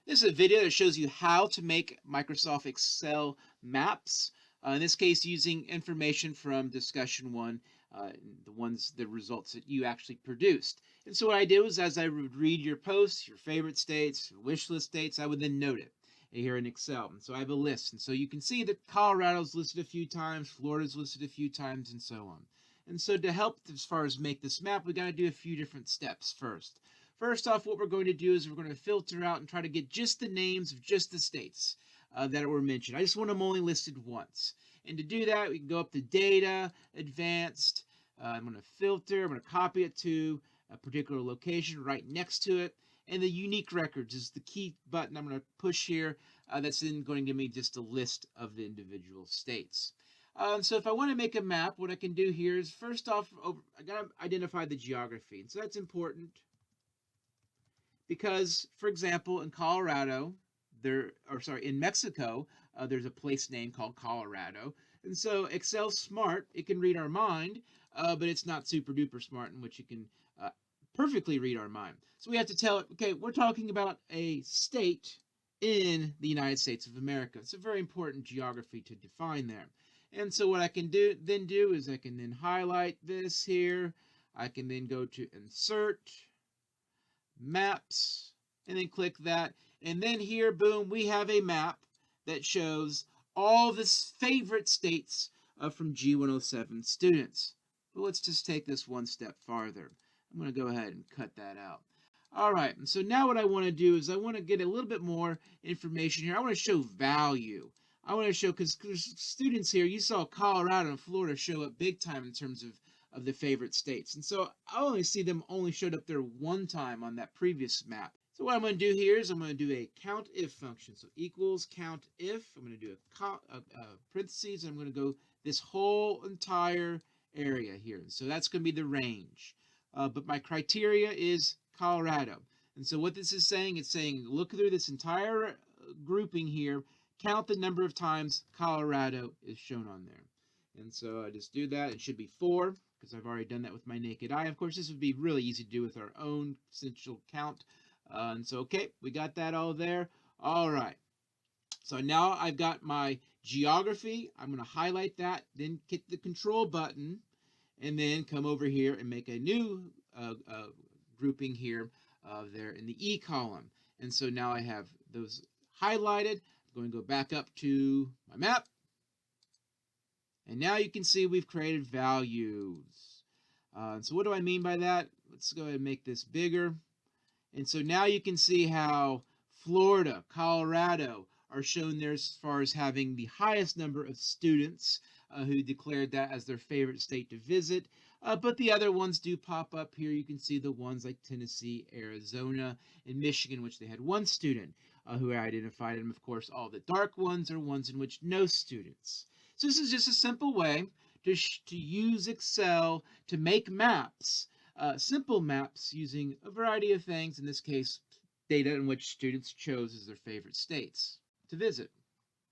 This is a video that shows you how to make Microsoft Excel maps. In this case, using information from discussion one, the results that you actually produced. And so what I did was, as I would read your posts, your favorite states, wish list states, I would then note it here in Excel. And so I have a list. And so you can see that Colorado's listed a few times, Florida's listed a few times, and so on. And so to help as far as make this map, we got to do a few different steps first. First off, what we're going to do is we're going to filter out and try to get just the names of just the states that were mentioned. I just want them only listed once. And to do that, we can go up to Data, Advanced. I'm going to filter. I'm going to copy it to a particular location right next to it. And the Unique Records is the key button I'm going to push here. That's then going to give me just a list of the individual states. So if I want to make a map, what I can do here is first off, I got to identify the geography. And so that's important because, for example, in Colorado, in Mexico, there's a place name called Colorado. And so Excel's smart. It can read our mind, but it's not super duper smart in which it can perfectly read our mind. So we have to tell it, okay, we're talking about a state in the United States of America. It's a very important geography to define there. And so what I can do is I can then highlight this here. I can then go to Insert, Maps, and then click that. And then here, boom, we have a map that shows all the favorite states from G107 students. But let's just take this one step farther. I'm going to go ahead and cut that out. All right, and so now what I want to do is I want to get a little bit more information here. I want to show value. I want to show, because students here, you saw Colorado and Florida show up big time in terms of the favorite states. And so I only see them only showed up there one time on that previous map. So what I'm going to do here is I'm going to do a count if function. So equals count if. I'm going to do a parentheses, and I'm going to go this whole entire area here. So that's going to be the range. But my criteria is Colorado. And so what this is saying, it's saying look through this entire grouping here, count the number of times Colorado is shown on there. And so I just do that. It should be 4 because I've already done that with my naked eye. Of course, this would be really easy to do with our own essential count. And so, okay, we got that all there. All right. So now I've got my geography. I'm going to highlight that, then hit the control button, and then come over here and make a new grouping here there in the E column. And so now I have those highlighted. I'm going to go back up to my map. And now you can see we've created values. So what do I mean by that? Let's go ahead and make this bigger. And so now you can see how Florida, Colorado are shown there as far as having the highest number of students who declared that as their favorite state to visit. But the other ones do pop up here. You can see the ones like Tennessee, Arizona, and Michigan, which they had one student who identified them. Of course, all the dark ones are ones in which no students. So this is just a simple way to use Excel to make maps, simple maps using a variety of things, in this case, data in which students chose as their favorite states to visit.